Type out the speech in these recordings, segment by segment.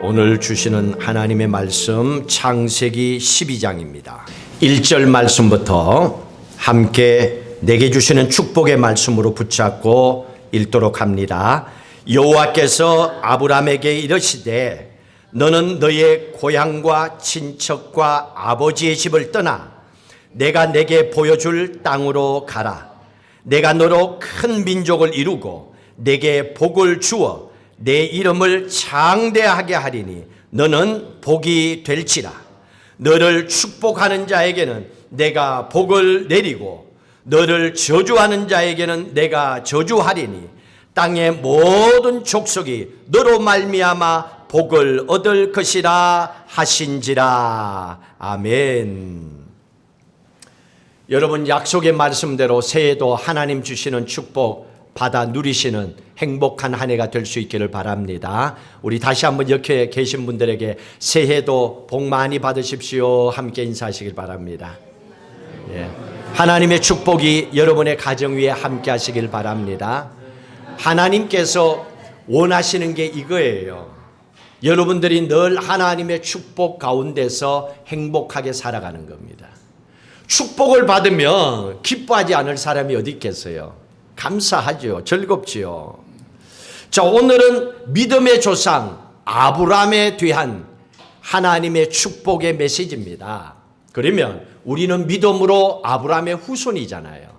오늘 주시는 하나님의 말씀 창세기 12장입니다. 1절 말씀부터 함께 내게 주시는 축복의 말씀으로 붙잡고 읽도록 합니다. 여호와께서 아브라함에게 이르시되 너는 너의 고향과 친척과 아버지의 집을 떠나 내가 내게 보여줄 땅으로 가라. 내가 너로 큰 민족을 이루고 내게 복을 주어 내 이름을 장대하게 하리니 너는 복이 될지라. 너를 축복하는 자에게는 내가 복을 내리고 너를 저주하는 자에게는 내가 저주하리니 땅의 모든 족속이 너로 말미암아 복을 얻을 것이라 하신지라. 아멘. 여러분, 약속의 말씀대로 새해도 하나님 주시는 축복 받아 누리시는 행복한 한 해가 될 수 있기를 바랍니다. 우리 다시 한번 옆에 계신 분들에게 새해도 복 많이 받으십시오. 함께 인사하시길 바랍니다. 예. 하나님의 축복이 여러분의 가정 위에 함께 하시길 바랍니다. 하나님께서 원하시는 게 이거예요. 여러분들이 늘 하나님의 축복 가운데서 행복하게 살아가는 겁니다. 축복을 받으면 기뻐하지 않을 사람이 어디 있겠어요? 감사하죠. 즐겁지요. 자, 오늘은 믿음의 조상 아브라함에 대한 하나님의 축복의 메시지입니다. 그러면 우리는 믿음으로 아브라함의 후손이잖아요.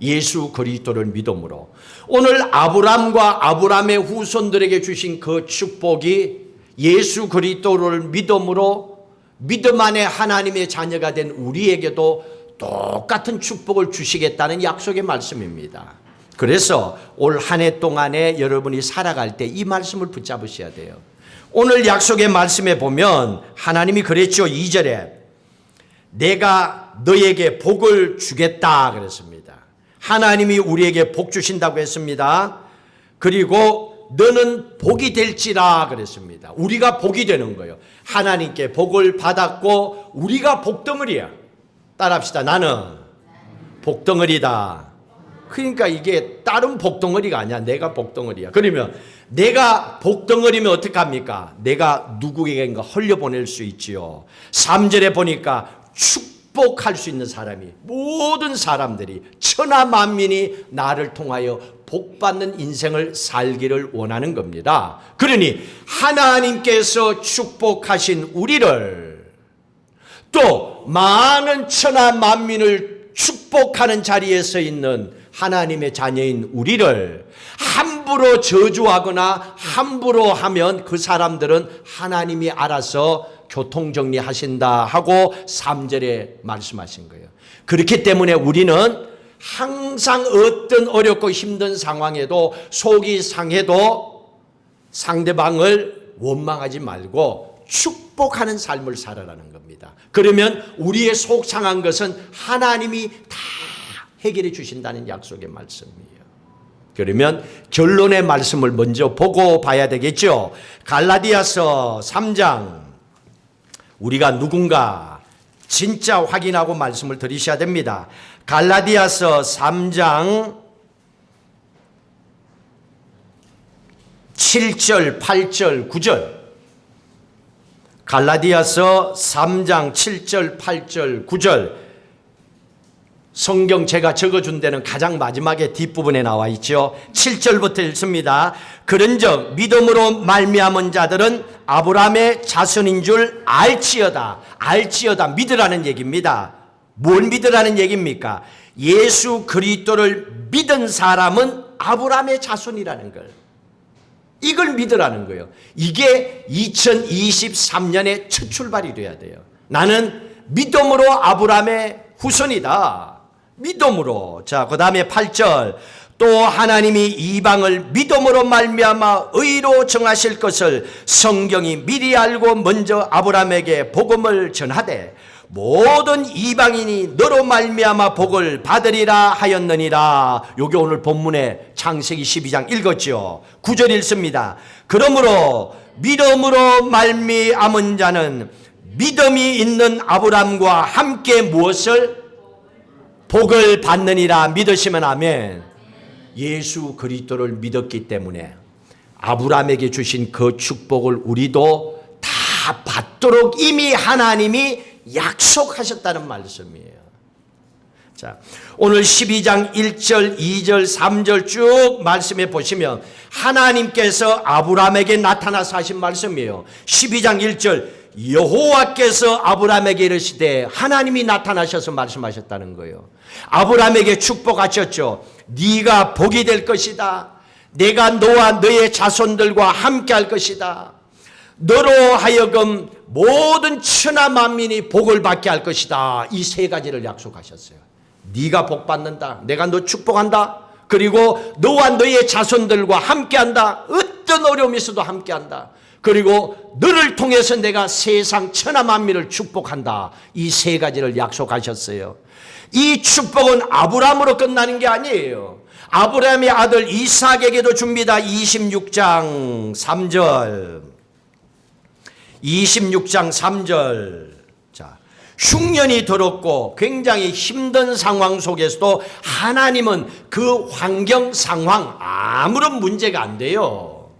예수 그리스도를 믿음으로. 오늘 아브라함과 아브라함의 후손들에게 주신 그 축복이 예수 그리스도를 믿음으로 믿음 안에 하나님의 자녀가 된 우리에게도 똑같은 축복을 주시겠다는 약속의 말씀입니다. 그래서 올 한 해 동안에 여러분이 살아갈 때 이 말씀을 붙잡으셔야 돼요. 오늘 약속의 말씀에 보면 하나님이 그랬죠. 2절에 내가 너에게 복을 주겠다 그랬습니다. 하나님이 우리에게 복 주신다고 했습니다. 그리고 너는 복이 될지라 그랬습니다. 우리가 복이 되는 거예요. 하나님께 복을 받았고 우리가 복덩어리야. 따라합시다. 나는 복덩어리다. 그러니까 이게 다른 복덩어리가 아니야. 내가 복덩어리야. 그러면 내가 복덩어리면 어떡합니까? 내가 누구에게인가 흘려보낼 수 있지요. 3절에 보니까 축복할 수 있는 사람이 모든 사람들이 천하 만민이 나를 통하여 복받는 인생을 살기를 원하는 겁니다. 그러니 하나님께서 축복하신 우리를 또 많은 천하 만민을 축복하는 자리에 서 있는 하나님의 자녀인 우리를 함부로 저주하거나 함부로 하면 그 사람들은 하나님이 알아서 교통정리하신다 하고 3절에 말씀하신 거예요. 그렇기 때문에 우리는 항상 어떤 어렵고 힘든 상황에도 속이 상해도 상대방을 원망하지 말고 축복하는 삶을 살아라는 겁니다. 그러면 우리의 속 상한 것은 하나님이 다 해결해 주신다는 약속의 말씀이에요. 그러면 결론의 말씀을 먼저 보고 봐야 되겠죠. 갈라디아서 3장 우리가 누군가 진짜 확인하고 말씀을 들으셔야 됩니다. 갈라디아서 3장 7절, 8절, 9절. 갈라디아서 3장 7절, 8절, 9절. 성경 제가 적어준 데는 가장 마지막에 뒷부분에 나와 있죠. 7절부터 읽습니다. 그런즉 믿음으로 말미암은 자들은 아브라함의 자손인 줄 알지어다. 알지어다. 믿으라는 얘기입니다. 뭘 믿으라는 얘기입니까? 예수 그리스도를 믿은 사람은 아브라함의 자손이라는 걸. 이걸 믿으라는 거예요. 이게 2023년의 첫 출발이 돼야 돼요. 나는 믿음으로 아브라함의 후손이다. 믿음으로. 자, 그 다음에 8절. 또 하나님이 이방을 믿음으로 말미암아 의로 정하실 것을 성경이 미리 알고 먼저 아브라함에게 복음을 전하되 모든 이방인이 너로 말미암아 복을 받으리라 하였느니라. 요게 오늘 본문의 창세기 12장 읽었죠. 9절 읽습니다. 그러므로 믿음으로 말미암은 자는 믿음이 있는 아브라함과 함께 무엇을? 복을 받느니라. 믿으시면 아멘. 예수 그리스도를 믿었기 때문에 아브라함에게 주신 그 축복을 우리도 다 받도록 이미 하나님이 약속하셨다는 말씀이에요. 자, 오늘 12장 1절, 2절, 3절 쭉 말씀해 보시면 하나님께서 아브라함에게 나타나서 하신 말씀이에요. 12장 1절, 여호와께서 아브라함에게 이르시되, 하나님이 나타나셔서 말씀하셨다는 거예요. 아브라함에게 축복하셨죠. 네가 복이 될 것이다. 내가 너와 너의 자손들과 함께 할 것이다. 너로 하여금 모든 천하 만민이 복을 받게 할 것이다. 이 세 가지를 약속하셨어요. 네가 복 받는다. 내가 너 축복한다. 그리고 너와 너의 자손들과 함께한다. 어떤 어려움이 있어도 함께한다. 그리고 너를 통해서 내가 세상 천하 만민을 축복한다. 이 세 가지를 약속하셨어요. 이 축복은 아브라함으로 끝나는 게 아니에요. 아브라함의 아들 이삭에게도 줍니다. 26장 3절. 26장 3절. 자, 흉년이 들었고 굉장히 힘든 상황 속에서도 하나님은 그 환경 상황 아무런 문제가 안 돼요.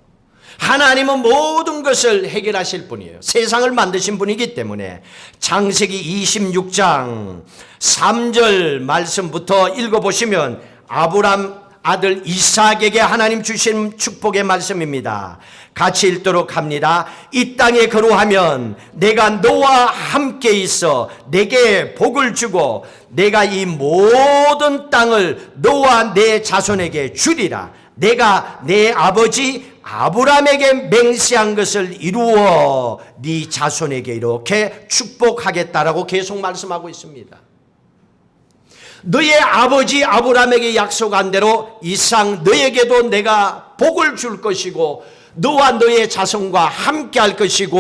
하나님은 모든 것을 해결하실 분이에요. 세상을 만드신 분이기 때문에. 창세기 26장 3절 말씀부터 읽어보시면 아브람 아들 이삭에게 하나님 주신 축복의 말씀입니다. 같이 읽도록 합니다. 이 땅에 거루하면 내가 너와 함께 있어 내게 복을 주고 내가 이 모든 땅을 너와 내 자손에게 주리라. 내가 내 아버지 아브라함에게 맹세한 것을 이루어 네 자손에게 이렇게 축복하겠다라고 계속 말씀하고 있습니다. 너의 아버지 아브라함에게 약속한 대로 이상 너에게도 내가 복을 줄 것이고 너와 너의 자손과 함께 할 것이고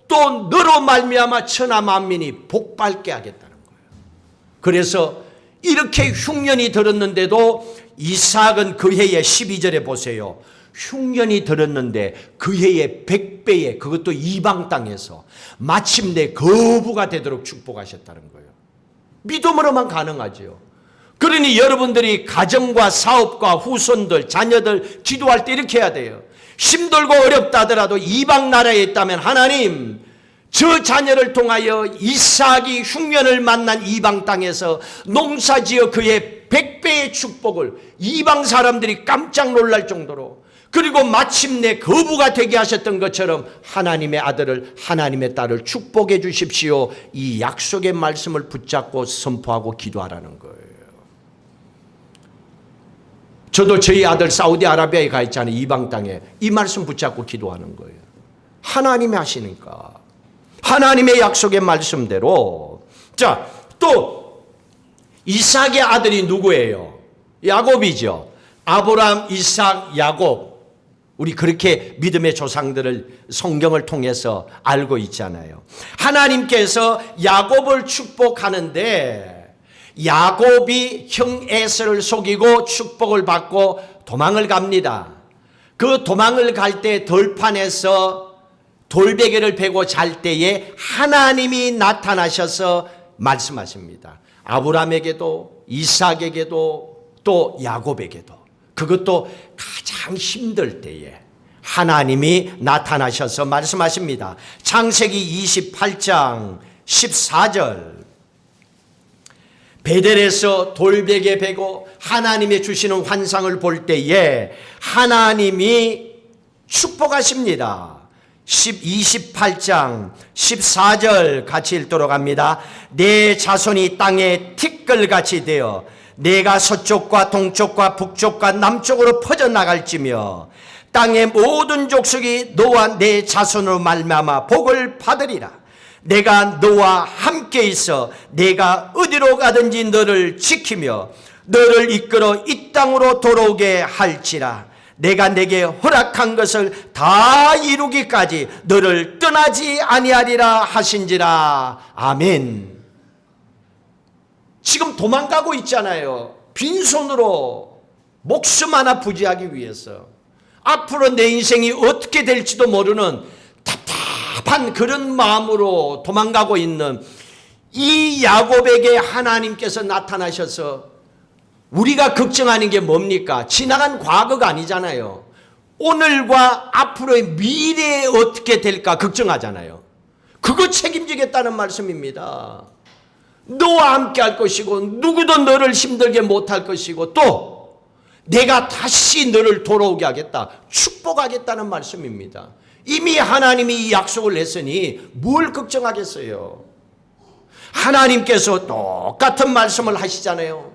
또 너로 말미암아 천하 만민이 복받게 하겠다는 거예요. 그래서 이렇게 흉년이 들었는데도 이삭은 그 해에 12절에 보세요. 흉년이 들었는데 그 해에 100배에, 그것도 이방 땅에서 마침내 거부가 되도록 축복하셨다는 거예요. 믿음으로만 가능하지요. 그러니 여러분들이 가정과 사업과 후손들, 자녀들 기도할 때 이렇게 해야 돼요. 힘들고 어렵다 하더라도 이방 나라에 있다면 하나님, 저 자녀를 통하여 이삭이 흉년을 만난 이방 땅에서 농사지어 그의 100배의 축복을 이방 사람들이 깜짝 놀랄 정도로, 그리고 마침내 거부가 되게 하셨던 것처럼 하나님의 아들을, 하나님의 딸을 축복해 주십시오. 이 약속의 말씀을 붙잡고 선포하고 기도하라는 거예요. 저도 저희 아들 사우디아라비아에 가 있잖아요. 이방 땅에. 이 말씀 붙잡고 기도하는 거예요. 하나님이 하시니까. 하나님의 약속의 말씀대로. 자, 또 이삭의 아들이 누구예요? 야곱이죠. 아브라함, 이삭, 야곱. 우리 그렇게 믿음의 조상들을 성경을 통해서 알고 있잖아요. 하나님께서 야곱을 축복하는데 야곱이 형 에서를 속이고 축복을 받고 도망을 갑니다. 그 도망을 갈 때 들판에서 돌베개를 베고 잘 때에 하나님이 나타나셔서 말씀하십니다. 아브라함에게도 이삭에게도 또 야곱에게도. 그것도 가장 힘들 때에 하나님이 나타나셔서 말씀하십니다. 창세기 28장 14절. 베델에서 돌베개 베고 하나님의 주시는 환상을 볼 때에 하나님이 축복하십니다. 28장 14절 같이 읽도록 합니다. 내 자손이 땅에 티끌같이 되어 내가 서쪽과 동쪽과 북쪽과 남쪽으로 퍼져나갈지며 땅의 모든 족속이 너와 내 자손으로 말미암아 복을 받으리라. 내가 너와 함께 있어 내가 어디로 가든지 너를 지키며 너를 이끌어 이 땅으로 돌아오게 할지라. 내가 내게 허락한 것을 다 이루기까지 너를 떠나지 아니하리라 하신지라. 아멘. 지금 도망가고 있잖아요. 빈손으로 목숨 하나 부지하기 위해서. 앞으로 내 인생이 어떻게 될지도 모르는 답답한 그런 마음으로 도망가고 있는 이 야곱에게 하나님께서 나타나셔서, 우리가 걱정하는 게 뭡니까? 지나간 과거가 아니잖아요. 오늘과 앞으로의 미래에 어떻게 될까 걱정하잖아요. 그거 책임지겠다는 말씀입니다. 너와 함께 할 것이고 누구도 너를 힘들게 못할 것이고 또 내가 다시 너를 돌아오게 하겠다. 축복하겠다는 말씀입니다. 이미 하나님이 이 약속을 했으니 뭘 걱정하겠어요. 하나님께서 똑같은 말씀을 하시잖아요.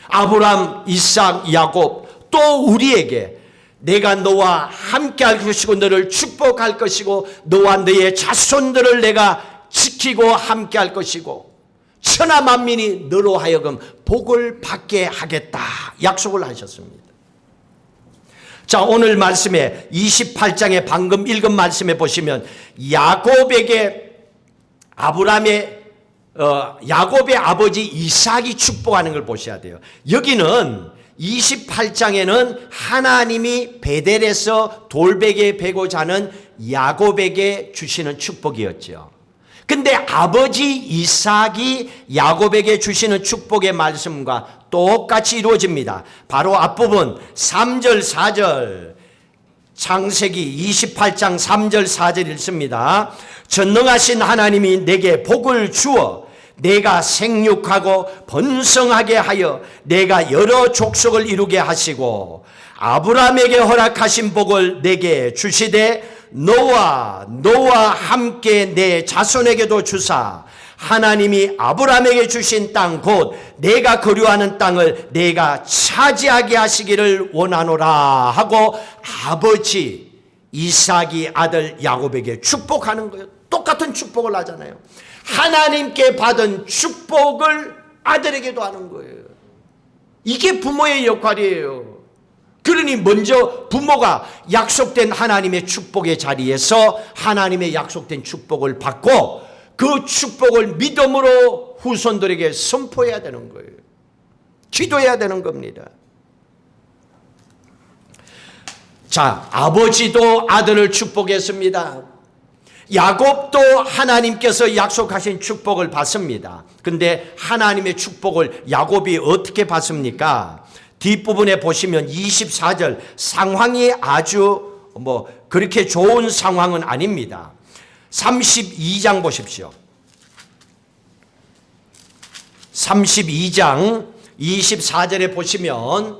아브라함, 이삭, 야곱 또 우리에게 내가 너와 함께 할 것이고 너를 축복할 것이고 너와 너의 자손들을 내가 지키고 함께 할 것이고 천하 만민이 너로 하여금 복을 받게 하겠다 약속을 하셨습니다. 자, 오늘 말씀에 28장에 방금 읽은 말씀에 보시면 야곱의 아버지 이삭이 축복하는 걸 보셔야 돼요. 여기는 28장에는 하나님이 베델에서 돌베개 베고 자는 야곱에게 주시는 축복이었죠. 근데 아버지 이삭이 야곱에게 주시는 축복의 말씀과 똑같이 이루어집니다. 바로 앞부분 3절 4절 창세기 28장 3절 4절 읽습니다. 전능하신 하나님이 내게 복을 주어 내가 생육하고 번성하게 하여 내가 여러 족속을 이루게 하시고 아브라함에게 허락하신 복을 내게 주시되 너와 함께 내 자손에게도 주사 하나님이 아브라함에게 주신 땅 곧 내가 거류하는 땅을 내가 차지하게 하시기를 원하노라 하고 아버지 이삭이 아들 야곱에게 축복하는 거예요. 똑같은 축복을 하잖아요. 하나님께 받은 축복을 아들에게도 하는 거예요. 이게 부모의 역할이에요. 그러니 먼저 부모가 약속된 하나님의 축복의 자리에서 하나님의 약속된 축복을 받고 그 축복을 믿음으로 후손들에게 선포해야 되는 거예요. 기도해야 되는 겁니다. 자, 아버지도 아들을 축복했습니다. 야곱도 하나님께서 약속하신 축복을 받습니다. 근데 하나님의 축복을 야곱이 어떻게 받습니까? 뒷부분에 보시면 24절 상황이 아주 그렇게 좋은 상황은 아닙니다. 32장 보십시오. 32장 24절에 보시면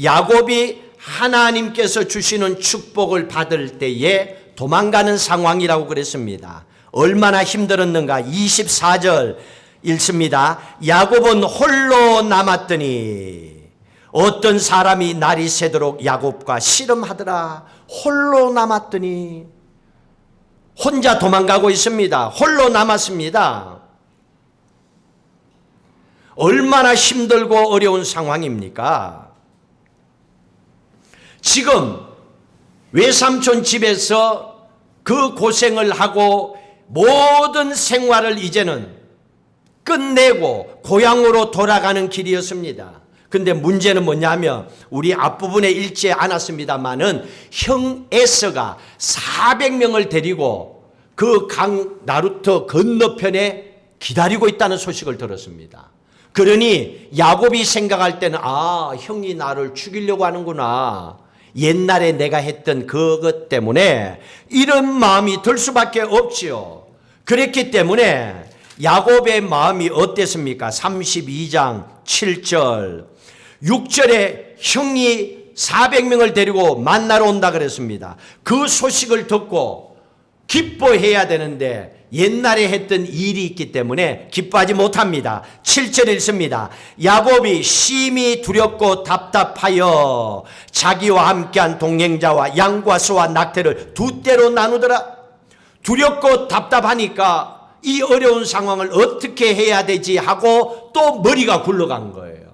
야곱이 하나님께서 주시는 축복을 받을 때에 도망가는 상황이라고 그랬습니다. 얼마나 힘들었는가. 24절 읽습니다. 야곱은 홀로 남았더니 어떤 사람이 날이 새도록 야곱과 씨름하더라. 홀로 남았더니 혼자 도망가고 있습니다. 홀로 남았습니다. 얼마나 힘들고 어려운 상황입니까? 지금 외삼촌 집에서 그 고생을 하고 모든 생활을 이제는 끝내고 고향으로 돌아가는 길이었습니다. 근데 문제는 뭐냐면 우리 앞부분에 읽지 않았습니다마는 형 에서가 400명을 데리고 그 강 나루터 건너편에 기다리고 있다는 소식을 들었습니다. 그러니 야곱이 생각할 때는 형이 나를 죽이려고 하는구나. 옛날에 내가 했던 그것 때문에 이런 마음이 들 수밖에 없지요. 그랬기 때문에 야곱의 마음이 어땠습니까? 32장 7절 6절에 형이 400명을 데리고 만나러 온다 그랬습니다. 그 소식을 듣고 기뻐해야 되는데 옛날에 했던 일이 있기 때문에 기뻐하지 못합니다. 7절 읽습니다. 야곱이 심히 두렵고 답답하여 자기와 함께한 동행자와 양과 소와 낙태를 두 떼로 나누더라. 두렵고 답답하니까 이 어려운 상황을 어떻게 해야 되지 하고 또 머리가 굴러간 거예요.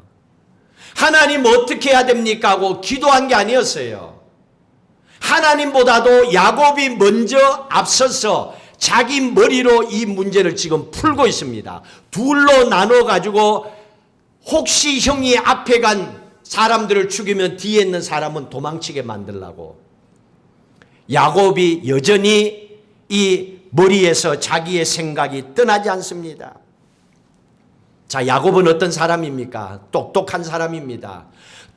하나님 어떻게 해야 됩니까 하고 기도한 게 아니었어요. 하나님보다도 야곱이 먼저 앞서서 자기 머리로 이 문제를 지금 풀고 있습니다. 둘로 나눠 가지고 혹시 형이 앞에 간 사람들을 죽이면 뒤에 있는 사람은 도망치게 만들라고. 야곱이 여전히 이 머리에서 자기의 생각이 떠나지 않습니다. 자, 야곱은 어떤 사람입니까? 똑똑한 사람입니다.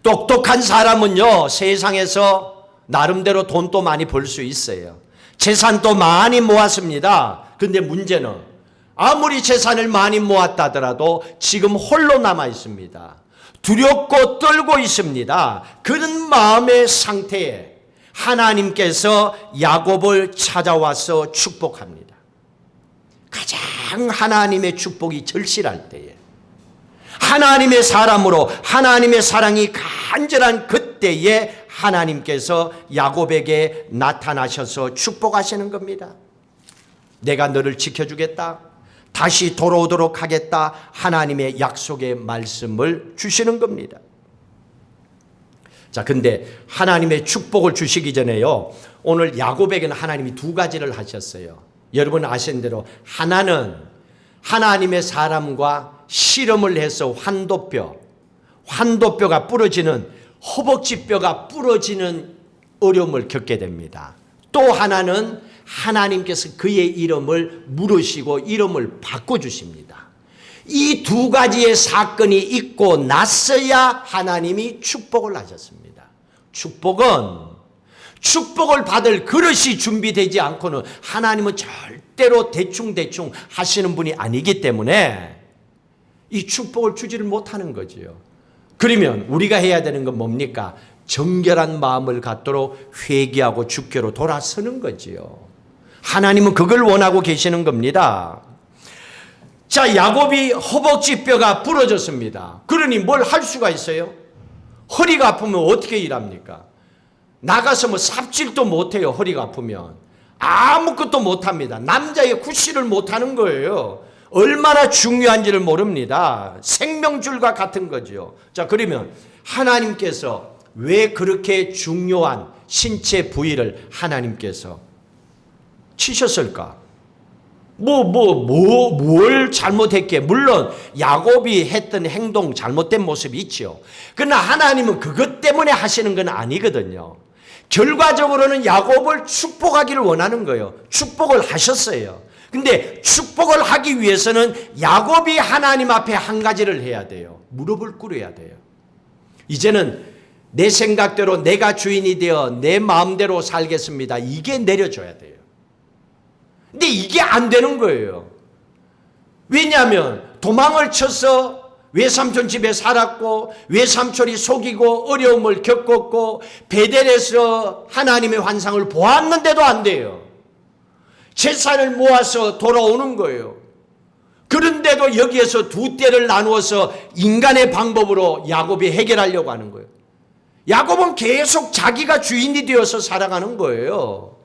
똑똑한 사람은요, 세상에서 나름대로 돈도 많이 벌 수 있어요. 재산도 많이 모았습니다. 근데 문제는 아무리 재산을 많이 모았다 하더라도 지금 홀로 남아 있습니다. 두렵고 떨고 있습니다. 그런 마음의 상태에 하나님께서 야곱을 찾아와서 축복합니다. 가장 하나님의 축복이 절실할 때에, 하나님의 사람으로 하나님의 사랑이 간절한 그때에 하나님께서 야곱에게 나타나셔서 축복하시는 겁니다. 내가 너를 지켜주겠다, 다시 돌아오도록 하겠다, 하나님의 약속의 말씀을 주시는 겁니다. 자, 근데 하나님의 축복을 주시기 전에요, 오늘 야곱에게는 하나님이 두 가지를 하셨어요. 여러분 아시는 대로 하나는 하나님의 사람과 씨름을 해서 환도뼈가 부러지는, 허벅지뼈가 부러지는 어려움을 겪게 됩니다. 또 하나는 하나님께서 그의 이름을 물으시고 이름을 바꿔주십니다. 이 두 가지의 사건이 있고 났어야 하나님이 축복을 하셨습니다. 축복을 받을 그릇이 준비되지 않고는 하나님은 절대로 대충 하시는 분이 아니기 때문에 이 축복을 주지를 못하는 거지요. 그러면 우리가 해야 되는 건 뭡니까? 정결한 마음을 갖도록 회개하고 주께로 돌아서는 거지요. 하나님은 그걸 원하고 계시는 겁니다. 자, 야곱이 허벅지뼈가 부러졌습니다. 그러니 뭘 할 수가 있어요? 허리가 아프면 어떻게 일합니까? 나가서 뭐 삽질도 못해요. 허리가 아프면 아무것도 못합니다. 남자의 구실을 못하는 거예요. 얼마나 중요한지를 모릅니다. 생명줄과 같은 거죠. 자, 그러면 하나님께서 왜 그렇게 중요한 신체 부위를 하나님께서 치셨을까? 뭘 잘못했기에? 물론 야곱이 했던 행동, 잘못된 모습이 있죠. 그러나 하나님은 그것 때문에 하시는 건 아니거든요. 결과적으로는 야곱을 축복하기를 원하는 거예요. 축복을 하셨어요. 근데 축복을 하기 위해서는 야곱이 하나님 앞에 한 가지를 해야 돼요. 무릎을 꿇어야 돼요. 이제는 내 생각대로 내가 주인이 되어 내 마음대로 살겠습니다. 이게 내려줘야 돼요. 근데 이게 안 되는 거예요. 왜냐하면 도망을 쳐서 외삼촌 집에 살았고 외삼촌이 속이고 어려움을 겪었고 베델에서 하나님의 환상을 보았는데도 안 돼요. 재산을 모아서 돌아오는 거예요. 그런데도 여기에서 두 떼를 나누어서 인간의 방법으로 야곱이 해결하려고 하는 거예요. 야곱은 계속 자기가 주인이 되어서 살아가는 거예요.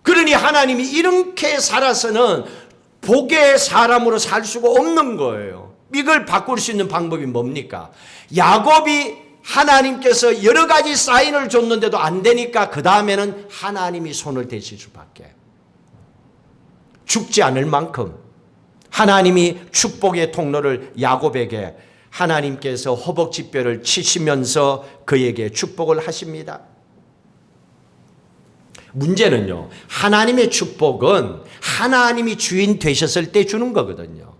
그러니 하나님이 이렇게 살아서는 복의 사람으로 살 수가 없는 거예요. 이걸 바꿀 수 있는 방법이 뭡니까? 야곱이 하나님께서 여러 가지 사인을 줬는데도 안 되니까 그 다음에는 하나님이 손을 대실 수밖에. 죽지 않을 만큼 하나님이 축복의 통로를 야곱에게, 하나님께서 허벅지뼈를 치시면서 그에게 축복을 하십니다. 문제는요, 하나님의 축복은 하나님이 주인 되셨을 때 주는 거거든요.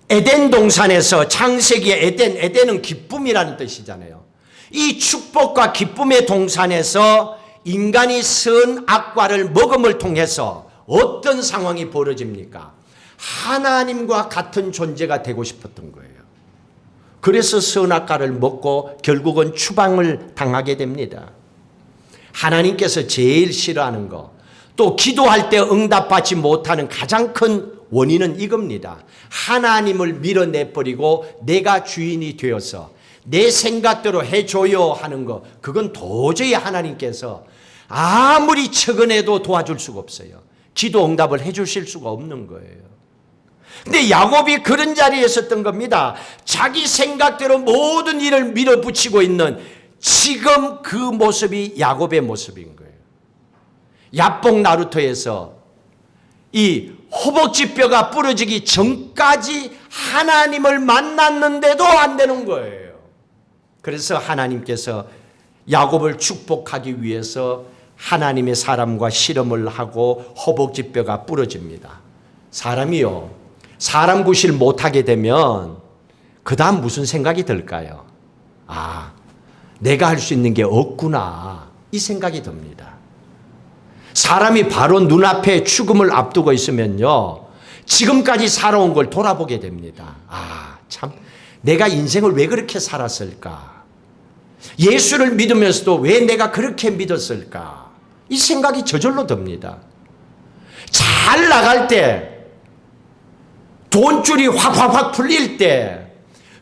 에덴 동산에서 창세기의 에덴은 기쁨이라는 뜻이잖아요. 이 축복과 기쁨의 동산에서 인간이 선악과를 먹음을 통해서 어떤 상황이 벌어집니까? 하나님과 같은 존재가 되고 싶었던 거예요. 그래서 선악과를 먹고 결국은 추방을 당하게 됩니다. 하나님께서 제일 싫어하는 거, 또 기도할 때 응답받지 못하는 가장 큰 원인은 이겁니다. 하나님을 밀어내버리고 내가 주인이 되어서 내 생각대로 해줘요 하는 거, 그건 도저히 하나님께서 아무리 측은해도 도와줄 수가 없어요. 기도 응답을 해주실 수가 없는 거예요. 근데 야곱이 그런 자리에 있었던 겁니다. 자기 생각대로 모든 일을 밀어붙이고 있는 지금 그 모습이 야곱의 모습인 거예요. 야복 나루터에서 이 허벅지뼈가 부러지기 전까지 하나님을 만났는데도 안 되는 거예요. 그래서 하나님께서 야곱을 축복하기 위해서 하나님의 사람과 씨름을 하고 허벅지뼈가 부러집니다. 사람이요, 사람 구실 못하게 되면 그 다음 무슨 생각이 들까요? 아, 내가 할 수 있는 게 없구나, 이 생각이 듭니다. 사람이 바로 눈앞에 죽음을 앞두고 있으면요, 지금까지 살아온 걸 돌아보게 됩니다. 아, 참, 내가 인생을 왜 그렇게 살았을까? 예수를 믿으면서도 왜 내가 그렇게 믿었을까? 이 생각이 저절로 듭니다. 잘 나갈 때, 돈줄이 확 풀릴 때,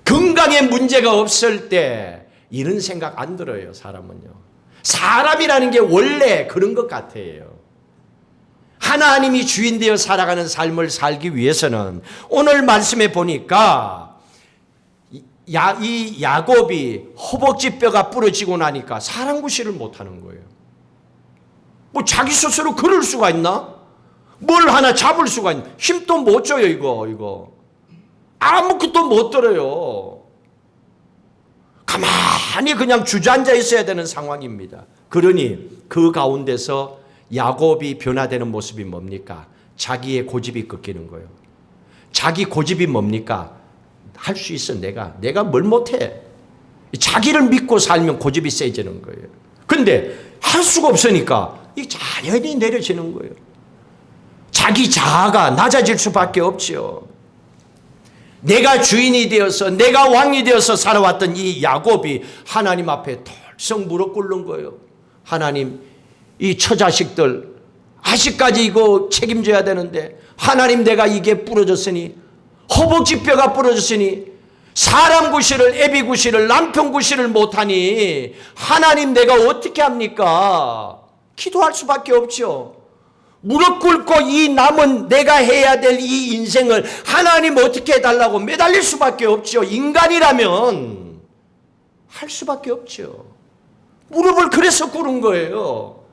건강에 문제가 없을 때 이런 생각 안 들어요, 사람은요. 사람이라는 게 원래 그런 것 같아요. 하나님이 주인 되어 살아가는 삶을 살기 위해서는 오늘 말씀에 보니까 이 야곱이 허벅지 뼈가 부러지고 나니까 사람 구실을 못하는 거예요. 뭐 자기 스스로 걸을 수가 있나? 뭘 하나 잡을 수가 있나? 힘도 못 줘요, 이거. 아무것도 못 들어요. 가만히 그냥 주저앉아 있어야 되는 상황입니다. 그러니 그 가운데서 야곱이 변화되는 모습이 뭡니까? 자기의 고집이 꺾이는 거예요. 자기 고집이 뭡니까? 할 수 있어, 내가 뭘 못해. 자기를 믿고 살면 고집이 세지는 거예요. 근데 할 수가 없으니까 이 자연히 내려지는 거예요. 자기 자아가 낮아질 수밖에 없죠. 내가 주인이 되어서, 내가 왕이 되어서 살아왔던 이 야곱이 하나님 앞에 덜썩 무릎 꿇는 거예요. 하나님, 이 처자식들 아직까지 이거 책임져야 되는데, 하나님, 내가 이게 부러졌으니, 허벅지 뼈가 부러졌으니, 사람 구실을, 애비 구실을, 남편 구실을 못하니 하나님, 내가 어떻게 합니까? 기도할 수밖에 없죠. 무릎 꿇고 이 남은 내가 해야 될 이 인생을 하나님 어떻게 해달라고 매달릴 수밖에 없죠. 인간이라면 할 수밖에 없죠. 무릎을 그래서 꿇은 거예요.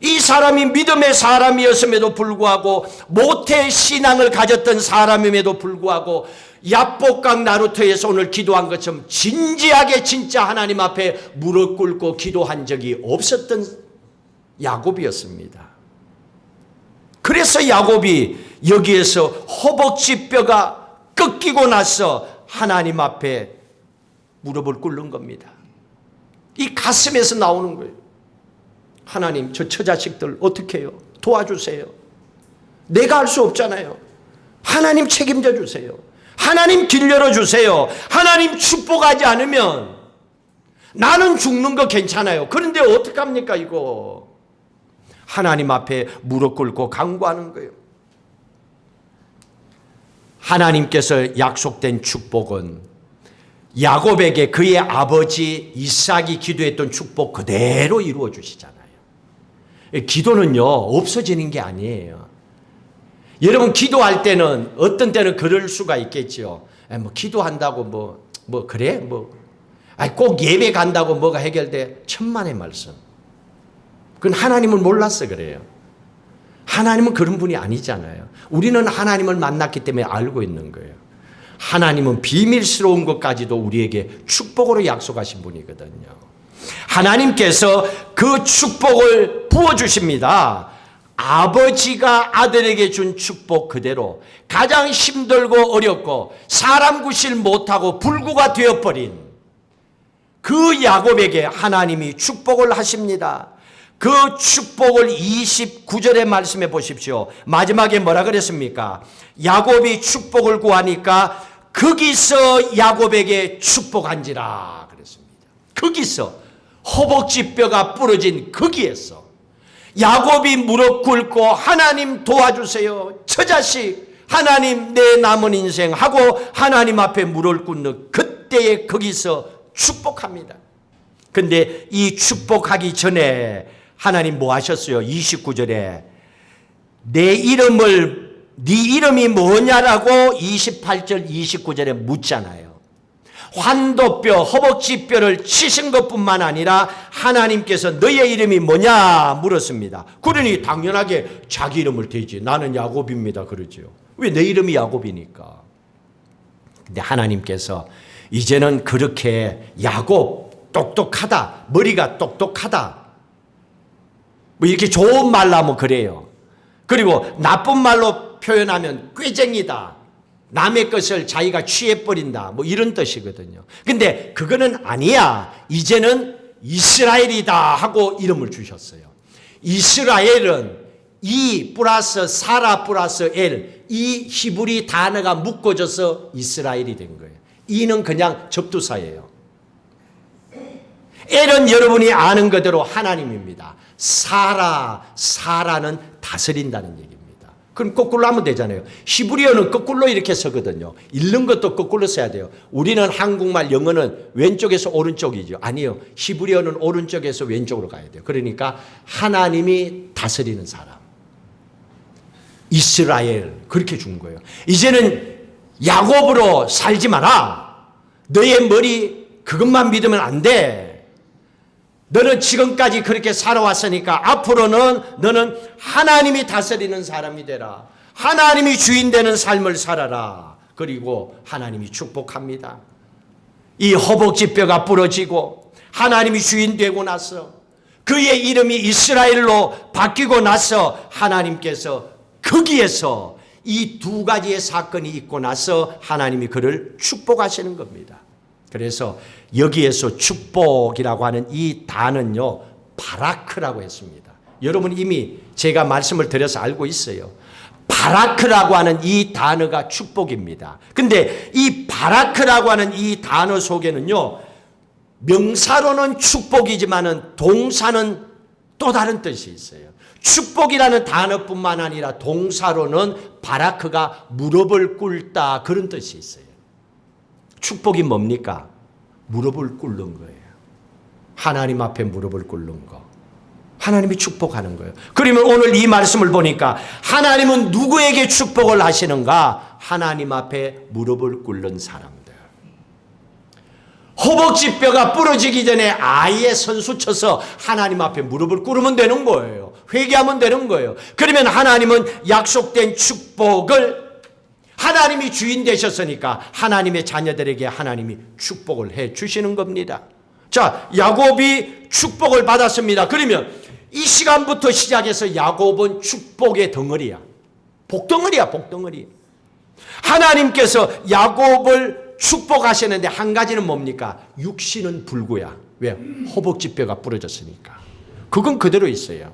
이 사람이 믿음의 사람이었음에도 불구하고, 모태 신앙을 가졌던 사람임에도 불구하고, 야복강 나루터에서 오늘 기도한 것처럼 진지하게 진짜 하나님 앞에 무릎 꿇고 기도한 적이 없었던 야곱이었습니다. 그래서 야곱이 여기에서 허벅지 뼈가 꺾이고 나서 하나님 앞에 무릎을 꿇는 겁니다. 이 가슴에서 나오는 거예요. 하나님, 저 처자식들 어떻게 해요? 도와주세요. 내가 할 수 없잖아요. 하나님 책임져 주세요. 하나님 길 열어주세요. 하나님 축복하지 않으면 나는 죽는 거 괜찮아요. 그런데 어떡합니까 이거? 하나님 앞에 무릎 꿇고 간구하는 거예요. 하나님께서 약속된 축복은 야곱에게 그의 아버지 이삭이 기도했던 축복 그대로 이루어 주시잖아요. 기도는요, 없어지는 게 아니에요. 여러분, 기도할 때는 어떤 때는 그럴 수가 있겠죠. 뭐 기도한다고 그래? 꼭 예배 간다고 뭐가 해결돼? 천만의 말씀. 그건 하나님을 몰라서 그래요. 하나님은 그런 분이 아니잖아요. 우리는 하나님을 만났기 때문에 알고 있는 거예요. 하나님은 비밀스러운 것까지도 우리에게 축복으로 약속하신 분이거든요. 하나님께서 그 축복을 부어주십니다. 아버지가 아들에게 준 축복 그대로 가장 힘들고 어렵고 사람 구실 못하고 불구가 되어버린 그 야곱에게 하나님이 축복을 하십니다. 그 축복을 29절의 말씀해 보십시오. 마지막에 뭐라 그랬습니까? 야곱이 축복을 구하니까 거기서 야곱에게 축복한지라 그랬습니다. 거기서 허벅지 뼈가 부러진 거기에서 야곱이 무릎 꿇고 하나님 도와주세요. 처자식 하나님 내 남은 인생 하고 하나님 앞에 무릎 꿇는 그때에 거기서 축복합니다. 근데 이 축복하기 전에 하나님 뭐 하셨어요? 29절에 내 이름을 네 이름이 뭐냐라고 28절 29절에 묻잖아요. 환도뼈 허벅지뼈를 치신 것뿐만 아니라 하나님께서 너의 이름이 뭐냐 물었습니다. 그러니 당연하게 자기 이름을 대지. 나는 야곱입니다 그러죠. 왜? 내 이름이 야곱이니까. 근데 하나님께서 이제는 그렇게 야곱 똑똑하다, 머리가 똑똑하다, 뭐 이렇게 좋은 말로 하면 그래요. 그리고 나쁜 말로 표현하면 꾀쟁이다, 남의 것을 자기가 취해버린다. 뭐 이런 뜻이거든요. 근데 그거는 아니야. 이제는 이스라엘이다 하고 이름을 주셨어요. 이스라엘은 이 플러스 사라 플러스 엘, 이 히브리 단어가 묶어져서 이스라엘이 된 거예요. 이는 그냥 접두사예요. 엘은 여러분이 아는 그대로 하나님입니다. 사라는 다스린다는 얘기입니다. 그럼 거꾸로 하면 되잖아요. 히브리어는 거꾸로 이렇게 서거든요. 읽는 것도 거꾸로 써야 돼요. 우리는 한국말, 영어는 왼쪽에서 오른쪽이죠. 아니요. 히브리어는 오른쪽에서 왼쪽으로 가야 돼요. 그러니까 하나님이 다스리는 사람. 이스라엘 그렇게 준 거예요. 이제는 야곱으로 살지 마라. 너의 머리 그것만 믿으면 안 돼. 너는 지금까지 그렇게 살아왔으니까 앞으로는 너는 하나님이 다스리는 사람이 되라. 하나님이 주인 되는 삶을 살아라. 그리고 하나님이 축복합니다. 이 허벅지 뼈가 부러지고 하나님이 주인 되고 나서 그의 이름이 이스라엘로 바뀌고 나서 하나님께서 거기에서 이 두 가지의 사건이 있고 나서 하나님이 그를 축복하시는 겁니다. 그래서 여기에서 축복이라고 하는 이 단어는요, 바라크라고 했습니다. 여러분 이미 제가 말씀을 드려서 알고 있어요. 바라크라고 하는 이 단어가 축복입니다. 근데 이 바라크라고 하는 이 단어 속에는요, 명사로는 축복이지만은 동사는 또 다른 뜻이 있어요. 축복이라는 단어뿐만 아니라 동사로는 바라크가 무릎을 꿇다 그런 뜻이 있어요. 축복이 뭡니까? 무릎을 꿇는 거예요. 하나님 앞에 무릎을 꿇는 거. 하나님이 축복하는 거예요. 그러면 오늘 이 말씀을 보니까 하나님은 누구에게 축복을 하시는가? 하나님 앞에 무릎을 꿇는 사람들. 허벅지 뼈가 부러지기 전에 아예 선수 쳐서 하나님 앞에 무릎을 꿇으면 되는 거예요. 회개하면 되는 거예요. 그러면 하나님은 약속된 축복을 하나님이 주인 되셨으니까 하나님의 자녀들에게 하나님이 축복을 해 주시는 겁니다. 자, 야곱이 축복을 받았습니다. 그러면 이 시간부터 시작해서 야곱은 축복의 덩어리야. 복덩어리야, 복덩어리. 하나님께서 야곱을 축복하시는데 한 가지는 뭡니까? 육신은 불구야. 왜? 허벅지뼈가 부러졌으니까. 그건 그대로 있어요.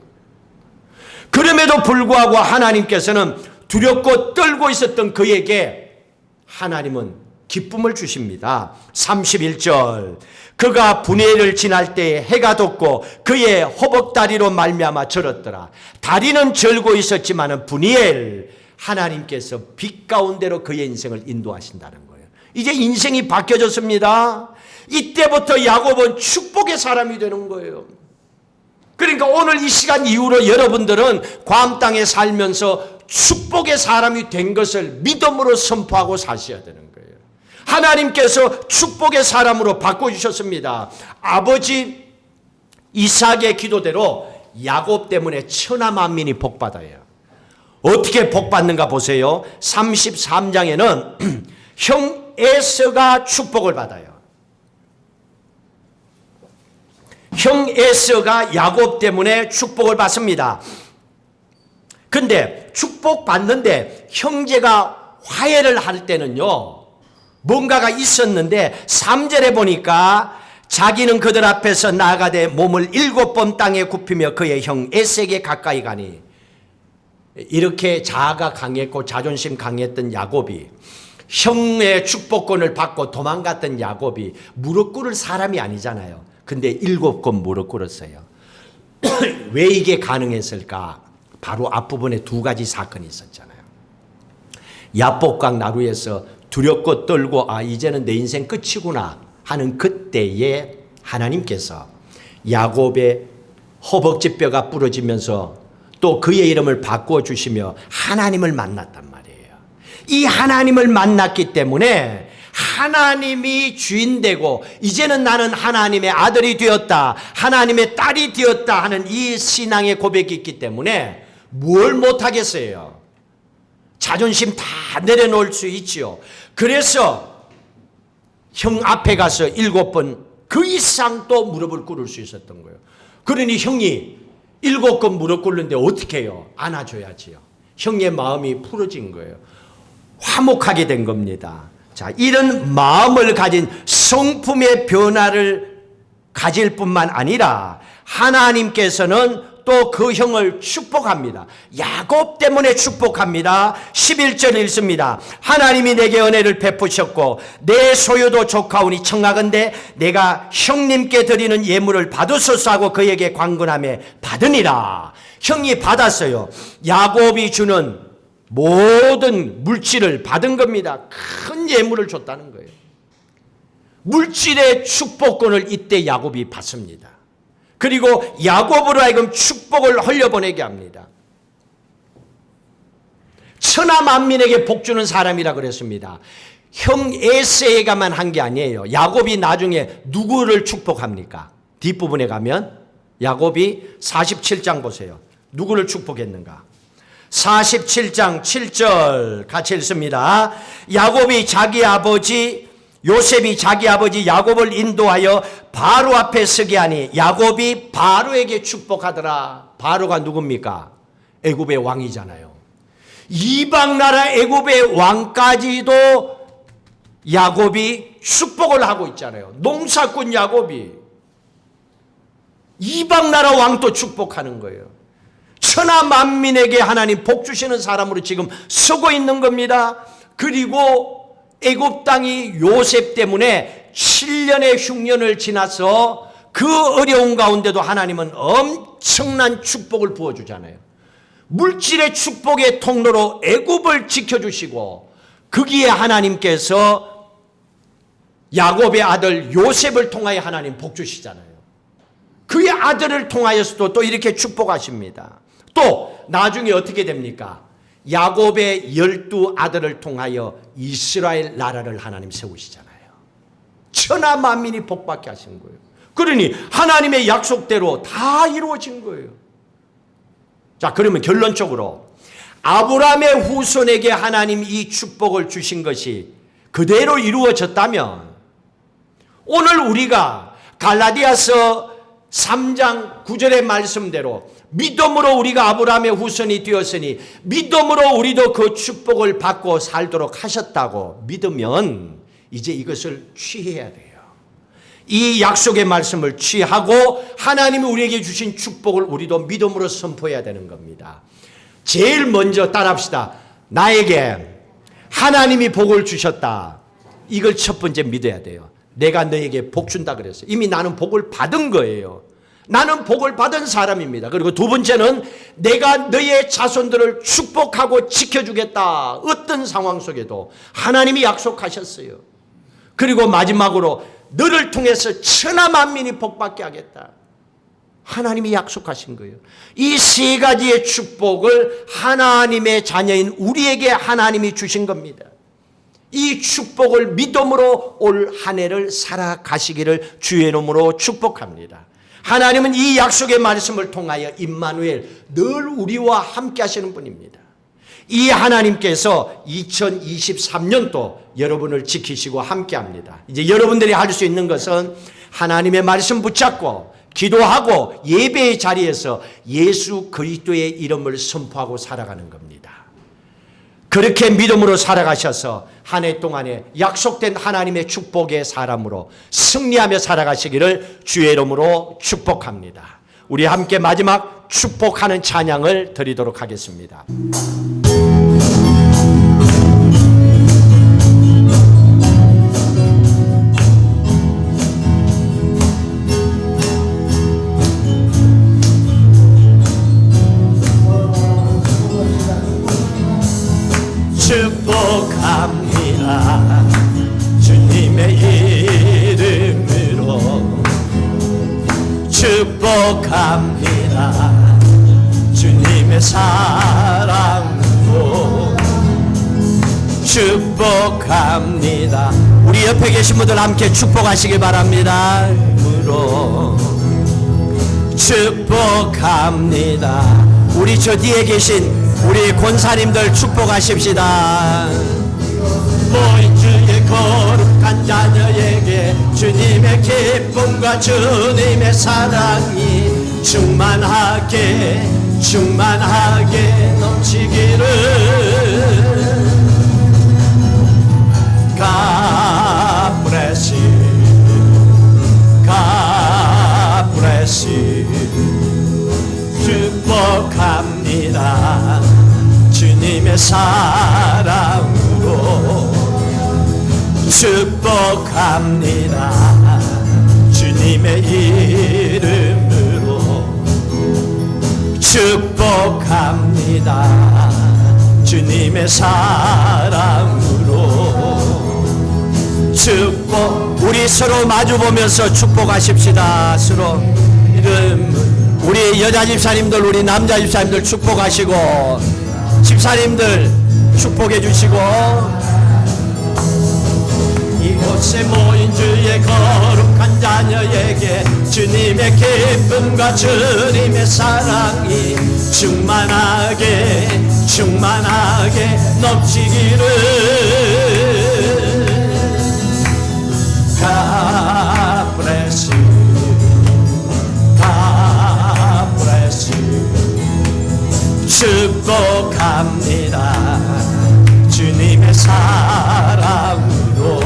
그럼에도 불구하고 하나님께서는 두렵고 떨고 있었던 그에게 하나님은 기쁨을 주십니다. 31절 그가 분해를 지날 때 해가 돋고 그의 허벅다리로 말미암아 절었더라. 다리는 절고 있었지만 분이엘 하나님께서 빛 가운데로 그의 인생을 인도하신다는 거예요. 이제 인생이 바뀌어졌습니다. 이때부터 야곱은 축복의 사람이 되는 거예요. 그러니까 오늘 이 시간 이후로 여러분들은 괌 땅에 살면서 축복의 사람이 된 것을 믿음으로 선포하고 사셔야 되는 거예요. 하나님께서 축복의 사람으로 바꿔주셨습니다. 아버지 이삭의 기도대로 야곱 때문에 천하 만민이 복받아요. 어떻게 복받는가 보세요. 33장에는 형 에서가 축복을 받아요. 형 에서가 야곱 때문에 축복을 받습니다. 근데 축복받는데 형제가 화해를 할 때는요, 뭔가가 있었는데 3절에 보니까 자기는 그들 앞에서 나아가되 몸을 7번 땅에 굽히며 그의 형 에색에 가까이 가니, 이렇게 자아가 강했고 자존심 강했던 야곱이, 형의 축복권을 받고 도망갔던 야곱이 무릎 꿇을 사람이 아니잖아요. 근데 7번 무릎 꿇었어요. 왜 이게 가능했을까? 바로 앞부분에 두 가지 사건이 있었잖아요. 야복강 나루에서 두렵고 떨고 이제는 내 인생 끝이구나 하는 그때에 하나님께서 야곱의 허벅지뼈가 부러지면서 또 그의 이름을 바꾸어 주시며 하나님을 만났단 말이에요. 이 하나님을 만났기 때문에 하나님이 주인 되고 이제는 나는 하나님의 아들이 되었다, 하나님의 딸이 되었다 하는 이 신앙의 고백이 있기 때문에 뭘 못하겠어요. 자존심 다 내려놓을 수 있지요. 그래서 형 앞에 가서 7번 그 이상 또 무릎을 꿇을 수 있었던 거예요. 그러니 형이 7번 무릎 꿇는데 어떻게 해요? 안아줘야지요. 형의 마음이 풀어진 거예요. 화목하게 된 겁니다. 자, 이런 마음을 가진 성품의 변화를 가질 뿐만 아니라 하나님께서는 또 그 형을 축복합니다. 야곱 때문에 축복합니다. 11절 읽습니다. 하나님이 내게 은혜를 베푸셨고 내 소유도 조카오니 청하건대 내가 형님께 드리는 예물을 받으소서 하고 그에게 관건함에 받으니라. 형이 받았어요. 야곱이 주는 모든 물질을 받은 겁니다. 큰 예물을 줬다는 거예요. 물질의 축복권을 이때 야곱이 받습니다. 그리고 야곱으로 하여금 축복을 흘려보내게 합니다. 천하 만민에게 복 주는 사람이라 그랬습니다. 형 에세가만 한 게 아니에요. 야곱이 나중에 누구를 축복합니까? 뒷부분에 가면 야곱이 47장 보세요. 누구를 축복했는가? 47장 7절 같이 읽습니다. 야곱이 자기 아버지 요셉이 자기 아버지 야곱을 인도하여 바로 앞에 서게 하니 야곱이 바로에게 축복하더라. 바로가 누굽니까? 애굽의 왕이잖아요. 이방 나라 애굽의 왕까지도 야곱이 축복을 하고 있잖아요. 농사꾼 야곱이 이방 나라 왕도 축복하는 거예요. 천하 만민에게 하나님 복 주시는 사람으로 지금 서고 있는 겁니다. 그리고 애굽 땅이 요셉 때문에 7년의 흉년을 지나서 그 어려운 가운데도 하나님은 엄청난 축복을 부어주잖아요. 물질의 축복의 통로로 애굽을 지켜주시고 거기에 하나님께서 야곱의 아들 요셉을 통하여 하나님 복 주시잖아요. 그의 아들을 통하여서도 또 이렇게 축복하십니다. 또 나중에 어떻게 됩니까? 야곱의 12 아들을 통하여 이스라엘 나라를 하나님 세우시잖아요. 천하 만민이 복받게 하신 거예요. 그러니 하나님의 약속대로 다 이루어진 거예요. 자, 그러면 결론적으로 아브라함의 후손에게 하나님 이 축복을 주신 것이 그대로 이루어졌다면 오늘 우리가 갈라디아서 3장 9절의 말씀대로 믿음으로 우리가 아브라함의 후손이 되었으니 믿음으로 우리도 그 축복을 받고 살도록 하셨다고 믿으면 이제 이것을 취해야 돼요. 이 약속의 말씀을 취하고 하나님이 우리에게 주신 축복을 우리도 믿음으로 선포해야 되는 겁니다. 제일 먼저 따라합시다. 나에게 하나님이 복을 주셨다. 이걸 첫 번째 믿어야 돼요. 내가 너에게 복 준다 그랬어요. 이미 나는 복을 받은 거예요. 나는 복을 받은 사람입니다. 그리고 두 번째는 내가 너의 자손들을 축복하고 지켜주겠다. 어떤 상황 속에도 하나님이 약속하셨어요. 그리고 마지막으로 너를 통해서 천하 만민이 복받게 하겠다. 하나님이 약속하신 거예요. 이 세 가지의 축복을 하나님의 자녀인 우리에게 하나님이 주신 겁니다. 이 축복을 믿음으로 올 한 해를 살아가시기를 주의 이름으로 축복합니다. 하나님은 이 약속의 말씀을 통하여 임마누엘 늘 우리와 함께 하시는 분입니다. 이 하나님께서 2023년도 여러분을 지키시고 함께 합니다. 이제 여러분들이 할 수 있는 것은 하나님의 말씀 붙잡고 기도하고 예배의 자리에서 예수 그리스도의 이름을 선포하고 살아가는 겁니다. 그렇게 믿음으로 살아가셔서 한 해 동안에 약속된 하나님의 축복의 사람으로 승리하며 살아가시기를 주의 이름으로 축복합니다. 우리 함께 마지막 축복하는 찬양을 드리도록 하겠습니다. 축복합니다. 주님의 이름으로 축복합니다. 주님의 사랑으로 축복합니다. 우리 옆에 계신 분들 함께 축복하시기 바랍니다. 축복합니다. 우리 저 뒤에 계신 우리 권사님들 축복하십시다. 모인 주의 거룩한 자녀에게 주님의 기쁨과 주님의 사랑이 충만하게 넘치기를 축복합니다. 주님의 이름으로 축복합니다. 주님의 사랑으로 축복. 우리 서로 마주보면서 축복하십시다. 서로 이름. 우리 여자 집사님들, 우리 남자 집사님들 축복하시고, 집사님들 축복해 주시고, 이곳에 모인 주의 거룩한 자녀에게 주님의 기쁨과 주님의 사랑이 충만하게 넘치기를. God bless you, God bless you. 축복합니다. 주님의 사랑으로.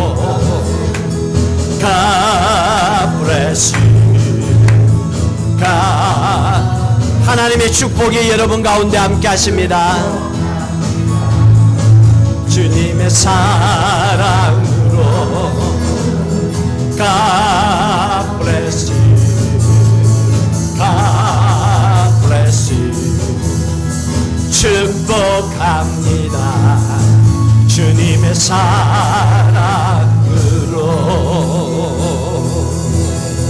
God bless you, God. 하나님의 축복이 여러분 가운데 함께 하십니다. 주님의 사랑으로. God bless you, God bless you. 축복합니다. 주님의 사랑으로.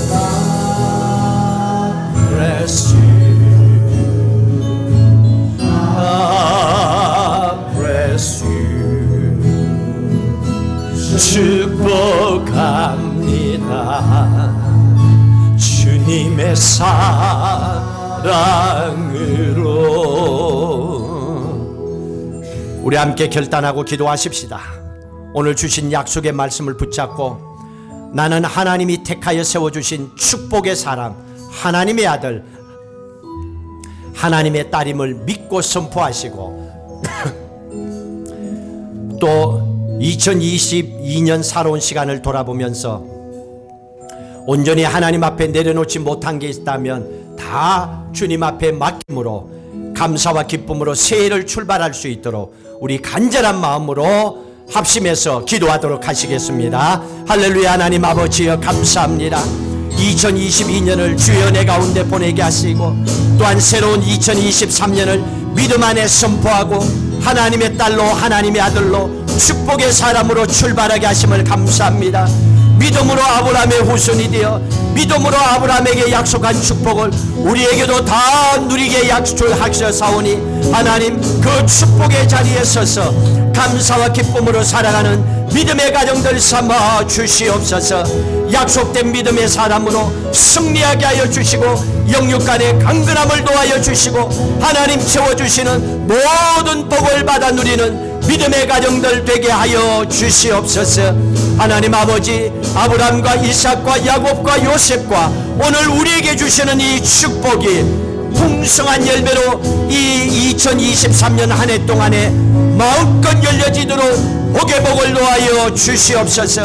God bless you, God bless you. 축복합니다. 주님의 사랑으로. 우리 함께 결단하고 기도하십시다. 오늘 주신 약속의 말씀을 붙잡고 나는 하나님이 택하여 세워주신 축복의 사람, 하나님의 아들, 하나님의 딸임을 믿고 선포하시고 또 2022년 살아온 시간을 돌아보면서 온전히 하나님 앞에 내려놓지 못한 게 있다면 다 주님 앞에 맡김으로 감사와 기쁨으로 새해를 출발할 수 있도록 우리 간절한 마음으로 합심해서 기도하도록 하시겠습니다. 할렐루야. 하나님 아버지여 감사합니다. 2022년을 주여 내 가운데 보내게 하시고 또한 새로운 2023년을 믿음 안에 선포하고 하나님의 딸로 하나님의 아들로 축복의 사람으로 출발하게 하심을 감사합니다. 믿음으로 아브라함의 후손이 되어 믿음으로 아브라함에게 약속한 축복을 우리에게도 다 누리게 약속하셨사오니 하나님 그 축복의 자리에 서서 감사와 기쁨으로 살아가는 믿음의 가정들 삼아 주시옵소서. 약속된 믿음의 사람으로 승리하게 하여 주시고 영육간의 강건함을 도하여 주시고 하나님 채워주시는 모든 복을 받아 누리는 믿음의 가정들 되게 하여 주시옵소서. 하나님 아버지 아브라함과 이삭과 야곱과 요셉과 오늘 우리에게 주시는 이 축복이 풍성한 열매로 이 2023년 한 해 동안에 마음껏 열려지도록 복의 복을 놓아여 주시옵소서.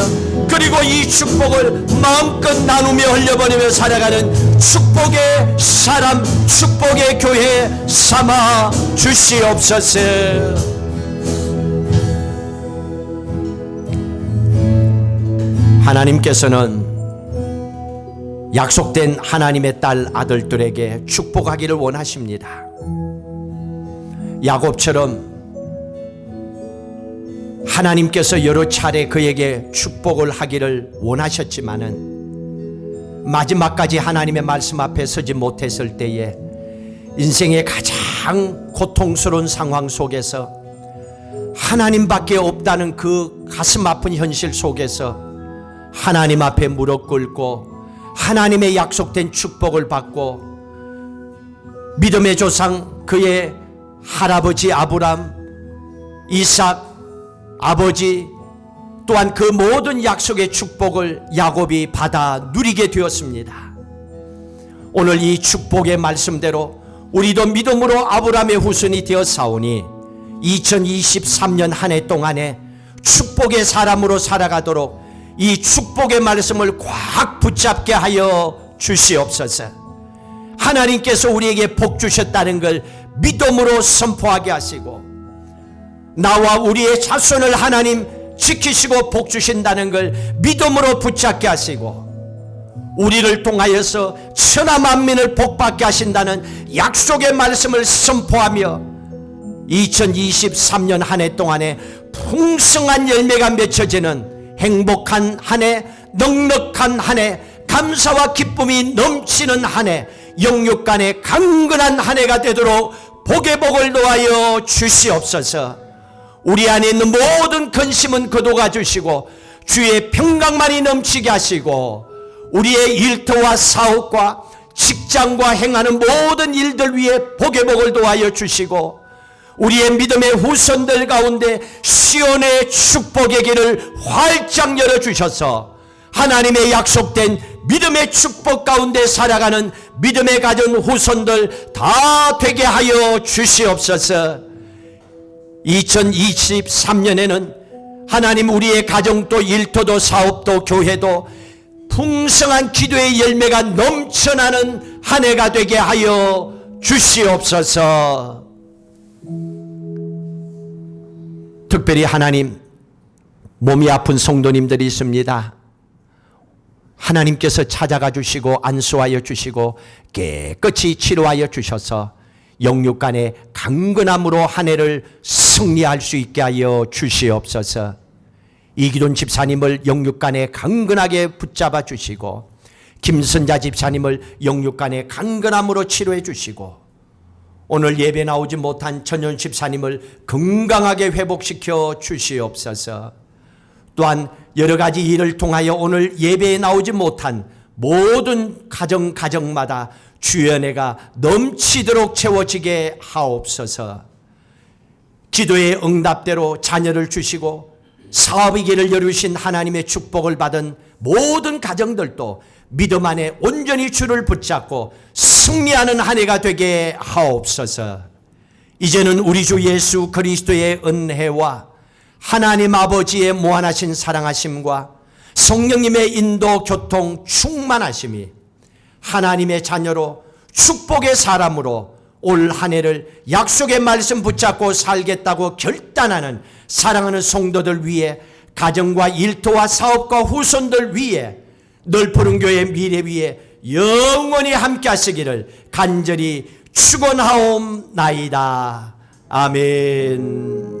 그리고 이 축복을 마음껏 나누며 흘려보내며 살아가는 축복의 사람, 축복의 교회 삼아 주시옵소서. 하나님께서는 약속된 하나님의 딸 아들들에게 축복하기를 원하십니다. 야곱처럼 하나님께서 여러 차례 그에게 축복을 하기를 원하셨지만은 마지막까지 하나님의 말씀 앞에 서지 못했을 때에 인생의 가장 고통스러운 상황 속에서 하나님밖에 없다는 그 가슴 아픈 현실 속에서 하나님 앞에 무릎 꿇고 하나님의 약속된 축복을 받고 믿음의 조상 그의 할아버지 아브람, 이삭 아버지 또한 그 모든 약속의 축복을 야곱이 받아 누리게 되었습니다. 오늘 이 축복의 말씀대로 우리도 믿음으로 아브람의 후손이 되었사오니 2023년 한 해 동안에 축복의 사람으로 살아가도록 이 축복의 말씀을 꽉 붙잡게 하여 주시옵소서. 하나님께서 우리에게 복 주셨다는 걸 믿음으로 선포하게 하시고 나와 우리의 자손을 하나님 지키시고 복 주신다는 걸 믿음으로 붙잡게 하시고, 우리를 통하여서 천하 만민을 복받게 하신다는 약속의 말씀을 선포하며 2023년 한 해 동안에 풍성한 열매가 맺혀지는 행복한 한 해, 넉넉한 한 해, 감사와 기쁨이 넘치는 한 해, 영육간의 강건한 한 해가 되도록 복의 복을 놓아여 주시옵소서. 우리 안에 있는 모든 근심은 거둬가 주시고 주의 평강만이 넘치게 하시고, 우리의 일터와 사업과 직장과 행하는 모든 일들 위에 복의 복을 도와여 주시고, 우리의 믿음의 후손들 가운데 시온의 축복의 길을 활짝 열어주셔서 하나님의 약속된 믿음의 축복 가운데 살아가는 믿음의 가진 후손들 다 되게 하여 주시옵소서. 2023년에는 하나님 우리의 가정도 일터도 사업도 교회도 풍성한 기도의 열매가 넘쳐나는 한 해가 되게 하여 주시옵소서. 특별히 하나님, 몸이 아픈 성도님들이 있습니다. 하나님께서 찾아가 주시고 안수하여 주시고 깨끗이 치료하여 주셔서 영육간의 강건함으로 한 해를 승리할 수 있게 하여 주시옵소서. 이기돈 집사님을 영육간에 강건하게 붙잡아 주시고, 김선자 집사님을 영육간에 강건함으로 치료해 주시고, 오늘 예배 나오지 못한 전현 집사님을 건강하게 회복시켜 주시옵소서. 또한 여러 가지 일을 통하여 오늘 예배에 나오지 못한 모든 가정마다 주의 은혜가 넘치도록 채워지게 하옵소서. 기도의 응답대로 자녀를 주시고 사업의 길을 열으신 하나님의 축복을 받은 모든 가정들도 믿음 안에 온전히 주를 붙잡고 승리하는 한 해가 되게 하옵소서. 이제는 우리 주 예수 그리스도의 은혜와 하나님 아버지의 무한하신 사랑하심과 성령님의 인도 교통 충만하심이 하나님의 자녀로 축복의 사람으로 올 한 해를 약속의 말씀 붙잡고 살겠다고 결단하는 사랑하는 성도들 위해, 가정과 일터와 사업과 후손들 위해, 넓은 교회 미래 위에 영원히 함께 하시기를 간절히 축원하옵나이다. 아멘.